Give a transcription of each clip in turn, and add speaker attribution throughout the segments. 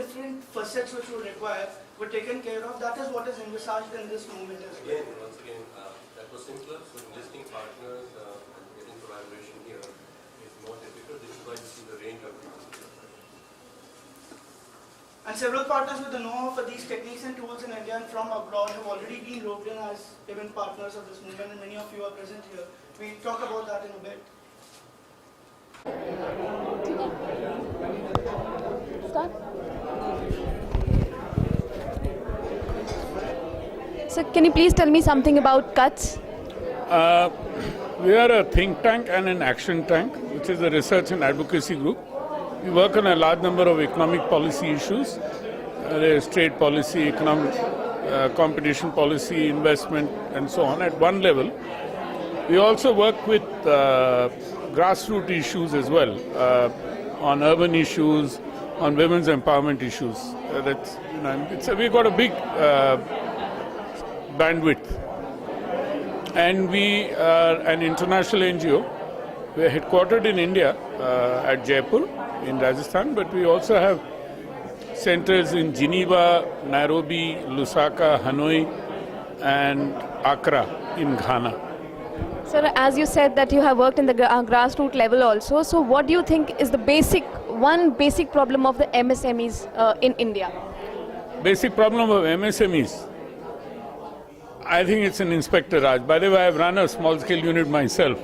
Speaker 1: different facets which would require were taken care of. That is what is envisaged in this movement as well.
Speaker 2: Once again, that was simpler. So enlisting partners and getting collaboration here is more difficult. This is why you see the range of people.
Speaker 1: And several partners with the know-how for these techniques and tools in India and from abroad have already been roped in as even partners of this movement, and many of you are present here. We'll talk about that in a bit.
Speaker 3: Start. So can you please tell me something about Kutch?
Speaker 4: We are a think tank and an action tank, which is a research and advocacy group. We work on a large number of economic policy issues. There is trade policy, economic competition policy, investment, and so on at one level. We also work with grassroots issues as well, on urban issues, on women's empowerment issues. We've got a big bandwidth. And we are an international NGO. We are headquartered in India at Jaipur in Rajasthan, but we also have centers in Geneva, Nairobi, Lusaka, Hanoi, and Accra in Ghana.
Speaker 3: Sir, as you said that you have worked in the grassroots level also, so what do you think is the one basic problem of the MSMEs in India?
Speaker 4: Basic problem of MSMEs? I think it's an Inspector Raj. By the way, I've run a small-scale unit myself,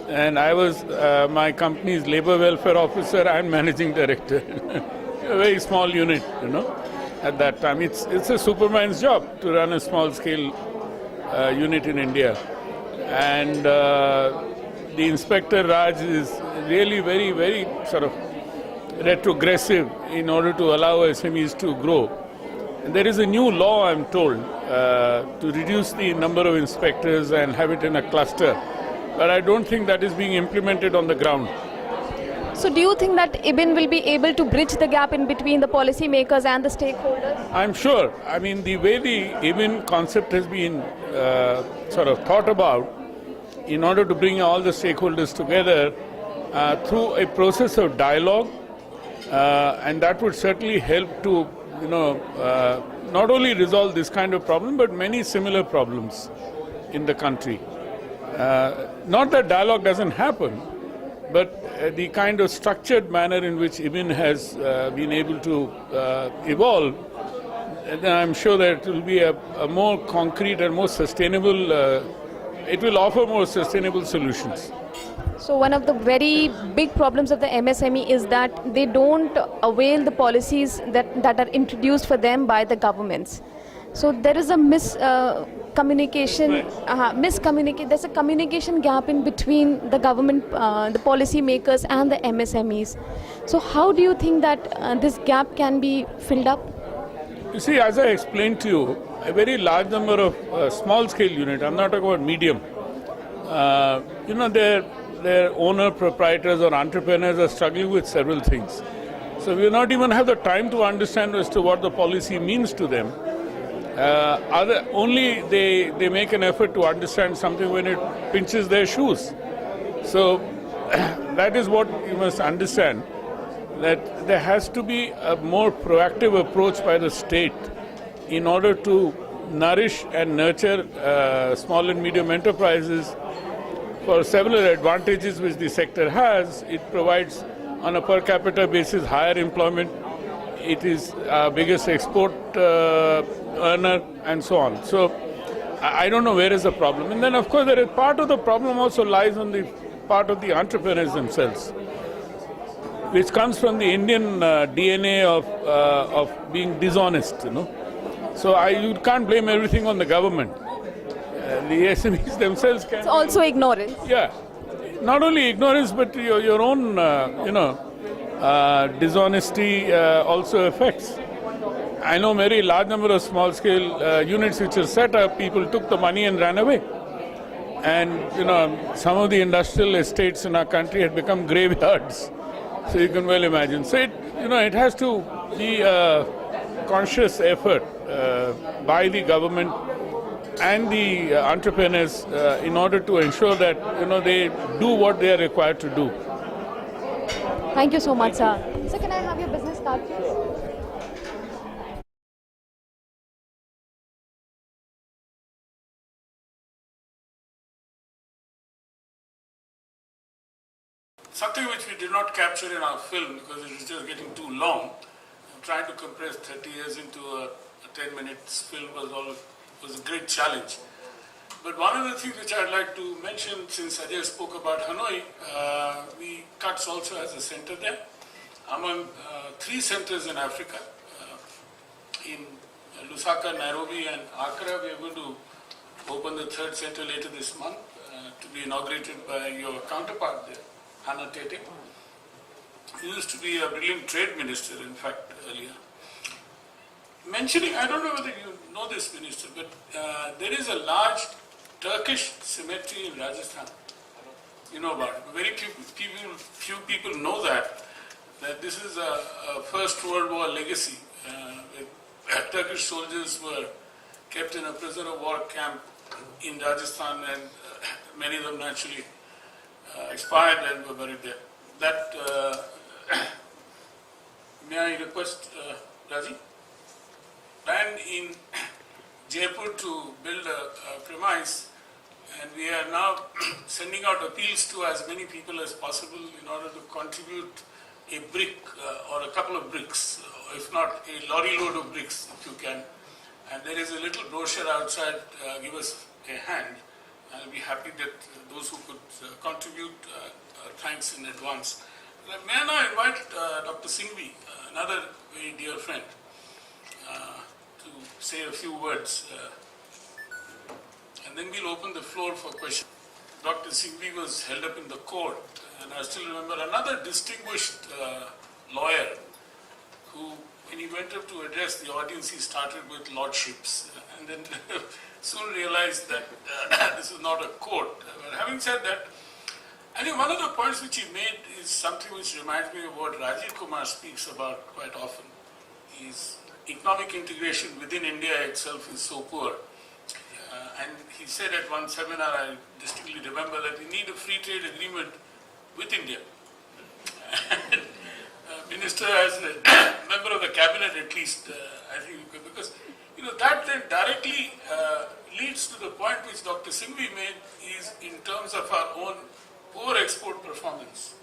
Speaker 4: and I was my company's labor welfare officer and managing director. A very small unit, at that time. It's a superman's job to run a small-scale unit in India. And the Inspector Raj is really very, very sort of retrogressive in order to allow SMEs to grow. And there is a new law, I'm told, to reduce the number of inspectors and have it in a cluster. But I don't think that is being implemented on the ground.
Speaker 3: So do you think that IBIN will be able to bridge the gap in between the policymakers and the stakeholders?
Speaker 4: I'm sure. I mean, the way the IBIN concept has been sort of thought about, in order to bring all the stakeholders together through a process of dialogue, and that would certainly help to, not only resolve this kind of problem, but many similar problems in the country. Not that dialogue doesn't happen, but the kind of structured manner in which IBIN has been able to evolve, then I'm sure that it will be a more concrete and more sustainable, it will offer more sustainable solutions.
Speaker 3: So one of the very big problems of the MSME is that they don't avail the policies that are introduced for them by the governments. So there is a miscommunication. There's a communication gap in between the government, the policy makers, and the MSMEs. So how do you think that this gap can be filled up?
Speaker 4: You see, as I explained to you, a very large number of small-scale units, I'm not talking about medium, their owner, proprietors or entrepreneurs are struggling with several things. So we do not even have the time to understand as to what the policy means to them. Only they make an effort to understand something when it pinches their shoes. So that is what you must understand, that there has to be a more proactive approach by the state in order to nourish and nurture small and medium enterprises for several advantages which the sector has. It provides on a per capita basis higher employment. It is our biggest export earner and so on. So I don't know where is the problem. And then of course there is part of the problem also lies on the part of the entrepreneurs themselves, which comes from the Indian DNA of being dishonest, So you can't blame everything on the government. The SMEs themselves can.
Speaker 3: It's also ignorance.
Speaker 4: Yeah, not only ignorance, but your own, dishonesty also affects. I know very large number of small-scale units which are set up. People took the money and ran away, and some of the industrial estates in our country had become graveyards. So you can well imagine. So it has to be a conscious effort by the government and the entrepreneurs in order to ensure that they do what they are required to do.
Speaker 3: Thank you so much, sir. Sir, can I have your business card, please?
Speaker 4: something which we did not capture in our film because it was just getting too long. Trying to compress 30 years into a 10-minute film was a great challenge. But one of the things which I'd like to mention, since Ajay spoke about Hanoi, we CUTS also has a center there. Among 3 centers in Africa, in Lusaka, Nairobi and Accra, we are going to open the 3rd center later this month to be inaugurated by your counterpart there, Hannah Tete, who used to be a brilliant trade minister, in fact, earlier. Mentioning, I don't know whether you know this, Minister, but there is a large Turkish cemetery in Rajasthan. You know about it. Very few people know that this is a First World War legacy. Turkish soldiers were kept in a prisoner of war camp in Rajasthan, and many of them naturally expired and were buried there. That, may I request Raji? Planned in Jaipur to build a premise, and we are now sending out appeals to as many people as possible in order to contribute a brick or a couple of bricks, if not a lorry load of bricks if you can. And there is a little brochure outside, give us a hand. I'll be happy that those who could contribute, thanks in advance. May I now invite Dr. Singhvi, another very dear friend, to say a few words, and then we'll open the floor for questions. Dr. Singhvi was held up in the court, and I still remember another distinguished lawyer who, when he went up to address the audience, he started with lordships, and then soon realized that this is not a court. But having said that, I think one of the points which he made is something which reminds me of what Rajiv Kumar speaks about quite often. Is economic integration within India itself is so poor. And he said at one seminar, I distinctly remember, that we need a free trade agreement with India. And Minister, as a member of the cabinet at least, I think, because that then directly leads to the point which Dr. Singhvi made, is in terms of our own poor export performance.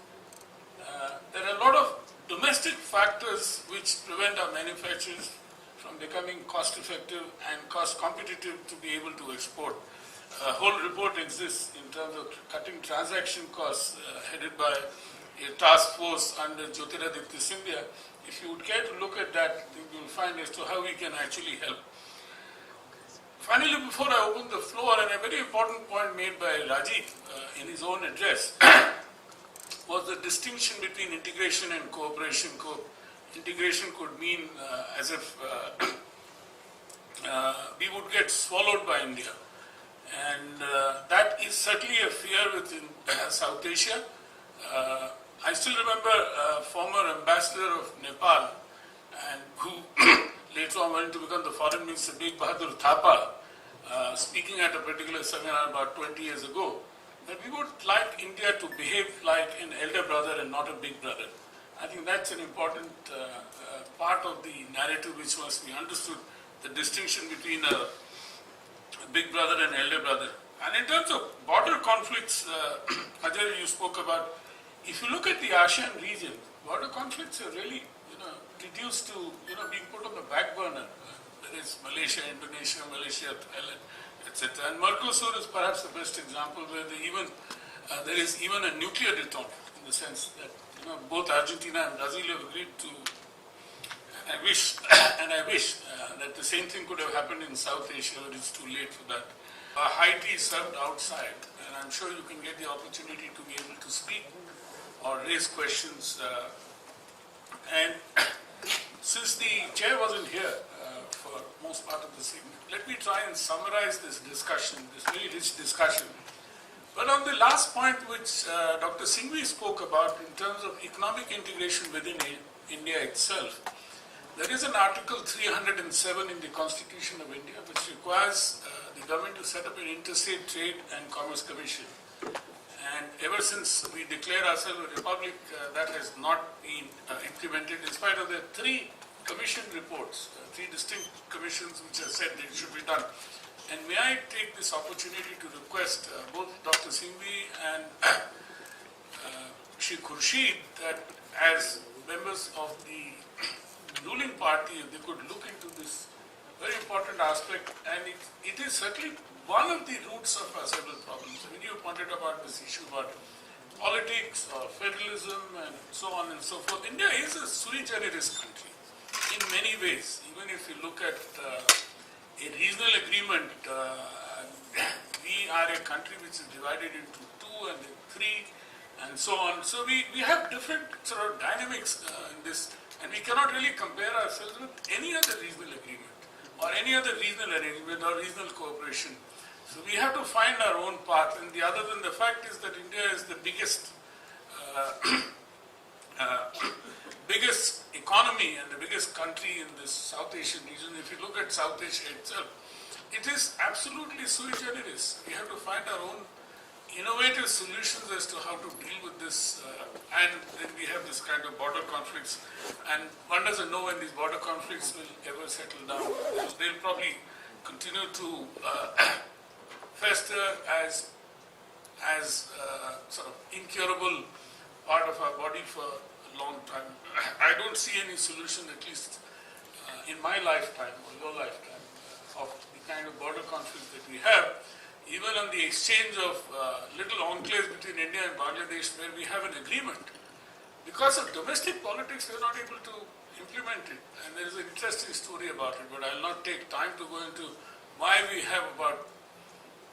Speaker 4: There are a lot of domestic factors which prevent our manufacturers from becoming cost effective and cost competitive to be able to export. A whole report exists in terms of cutting transaction costs headed by a task force under Jyotiraditya Scindia. If you would care to look at that, you will find as to how we can actually help. Finally, before I open the floor, and a very important point made by Rajiv in his own address, was the distinction between integration and cooperation. Integration could mean as if we would get swallowed by India. And that is certainly a fear within South Asia. I still remember a former ambassador of Nepal, and who later on went to become the foreign minister, Beg Bahadur Thapa, speaking at a particular seminar about 20 years ago, that we would like India to behave like an elder brother and not a big brother. I think that's an important part of the narrative which must be understood, the distinction between a big brother and elder brother. And in terms of border conflicts, Ajay, you spoke about, if you look at the ASEAN region, border conflicts are really reduced to being put on the back burner. There is Malaysia, Indonesia, Thailand, etc. And Mercosur is perhaps the best example, where there is even a nuclear deterrent, in the sense that both Argentina and Brazil have agreed to. I wish that the same thing could have happened in South Asia, but it's too late for that. High tea is served outside, and I'm sure you can get the opportunity to be able to speak or raise questions. And since the chair wasn't here for most part of this evening, let me try and summarize this discussion, this very rich discussion. But on the last point which Dr. Singhvi spoke about in terms of economic integration within India itself, there is an Article 307 in the Constitution of India which requires the government to set up an interstate trade and commerce commission. And ever since we declared ourselves a republic, that has not been implemented, in spite of the 3 commission reports, 3 distinct commissions which have said that it should be done. And may I take this opportunity to request both Dr. Singhvi and Shri Khurshid that as members of the ruling party, they could look into this very important aspect, and it is certainly one of the roots of our several problems. I mean, you pointed about this issue about politics or federalism and so on and so forth. India is a sui generis country in many ways. Even if you look at a regional agreement, we are a country which is divided into two and then three and so on. So we have different sort of dynamics in this, and we cannot really compare ourselves with any other regional agreement or any other regional arrangement or regional cooperation. So we have to find our own path, and the other than the fact is that India is the biggest biggest economy and the biggest country in this South Asian region. If you look at South Asia itself, it is absolutely sui generis. We have to find our own innovative solutions as to how to deal with this, and then we have this kind of border conflicts, and one doesn't know when these border conflicts will ever settle down. They'll probably continue to fester as sort of incurable part of our body for a long time. I don't see any solution, at least in my lifetime or your lifetime, of the kind of border conflict that we have. Even on the exchange of little enclaves between India and Bangladesh, where we have an agreement, because of domestic politics, we are not able to implement it. And there is an interesting story about it, but I will not take time to go into why we have about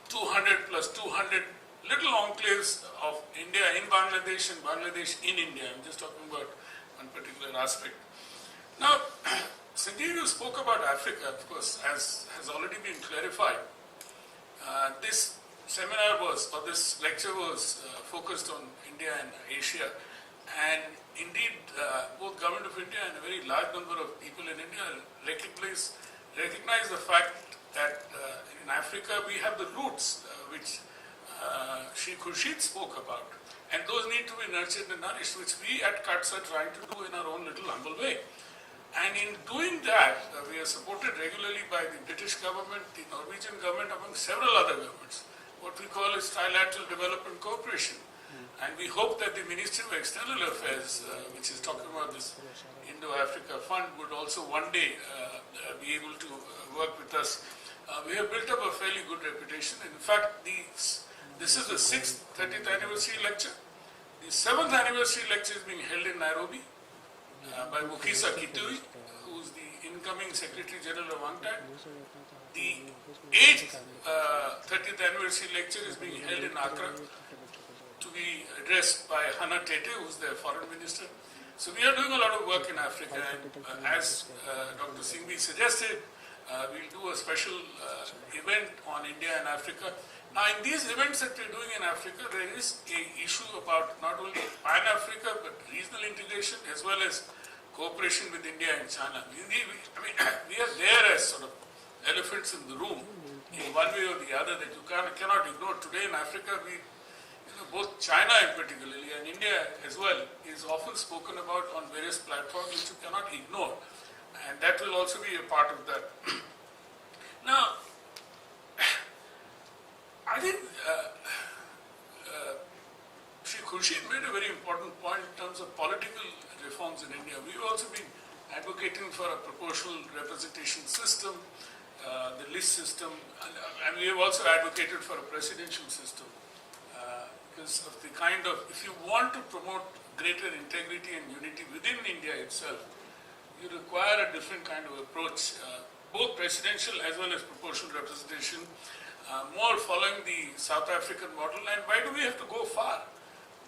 Speaker 4: 200 plus 200 little enclaves of India in Bangladesh and Bangladesh in India. I'm just talking about one particular aspect. Now, Sanjeev, you spoke about Africa, of course, as has already been clarified. This seminar was, or this lecture was focused on India and Asia, and indeed both Government of India and a very large number of people in India recognize the fact that in Africa we have the roots which Shri Khurshid spoke about, and those need to be nurtured and nourished, which we at CUTS are trying to do in our own little humble way. And in doing that, we are supported regularly by the British government, the Norwegian government, among several other governments. What we call is trilateral development cooperation. And we hope that the Ministry of External Affairs, which is talking about this Indo-Africa Fund, would also one day be able to work with us. We have built up a fairly good reputation. In fact, this is the 6th 30th anniversary lecture. The 7th anniversary lecture is being held in Nairobi by Mukisa Kitui, who is the incoming Secretary General of UNCTAD. The 8th 30th anniversary lecture is being held in Accra to be addressed by Hannah Tete, who is the Foreign Minister. So we are doing a lot of work in Africa, and as Dr. Singhvi suggested, we'll do a special event on India and Africa. Now, in these events that we're doing in Africa, there is an issue about not only Pan-Africa, but regional integration as well as cooperation with India and China. We are there as sort of elephants in the room in one way or the other that you cannot ignore. Today in Africa, both China in particularly and India as well is often spoken about on various platforms which you cannot ignore. And that will also be a part of that. Now, I think Shri Khurshid made a very important point in terms of political reforms in India. We've also been advocating for a proportional representation system, the list system, and we have also advocated for a presidential system because of the kind of, if you want to promote greater integrity and unity within India itself, you require a different kind of approach, both presidential as well as proportional representation. More following the South African model. And why do we have to go far?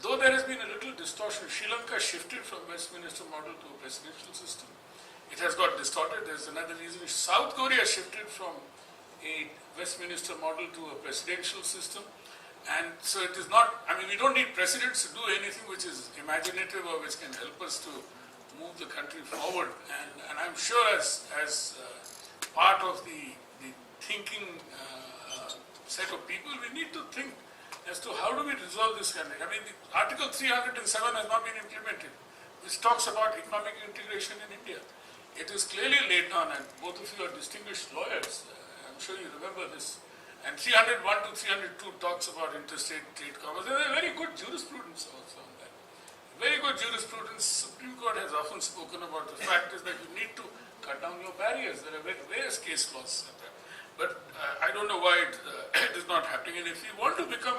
Speaker 4: Though there has been a little distortion, Sri Lanka shifted from Westminster model to a presidential system. It has got distorted. There's another reason. South Korea shifted from a Westminster model to a presidential system. And so it is not, we don't need presidents to do anything which is imaginative or which can help us to move the country forward. And I'm sure as part of the thinking set of people, we need to think as to how do we resolve this kind of. The Article 307 has not been implemented, which talks about economic integration in India. It is clearly laid down, and both of you are distinguished lawyers. I'm sure you remember this. And 301 to 302 talks about interstate trade commerce. There is very good jurisprudence also on that. very good jurisprudence. Supreme Court has often spoken about the fact is that you need to cut down your barriers. There are various case laws. But I don't know why it is not happening. And if we want to become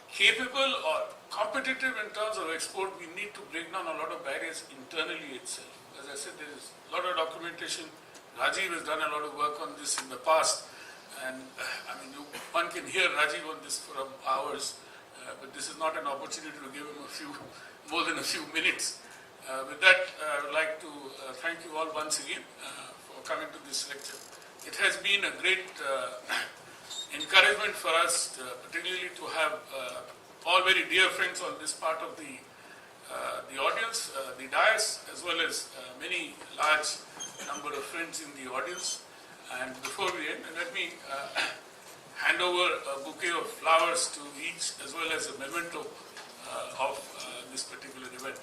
Speaker 4: capable or competitive in terms of export, we need to break down a lot of barriers internally itself. As I said, there is a lot of documentation. Rajiv has done a lot of work on this in the past. And one can hear Rajiv on this for hours, but this is not an opportunity to give him more than a few minutes. With that, I would like to thank you all once again for coming to this lecture. It has been a great encouragement for us, particularly to have all very dear friends on this part of the audience, the dais, as well as many large number of friends in the audience. And before we end, let me hand over a bouquet of flowers to each, as well as a memento of this particular event.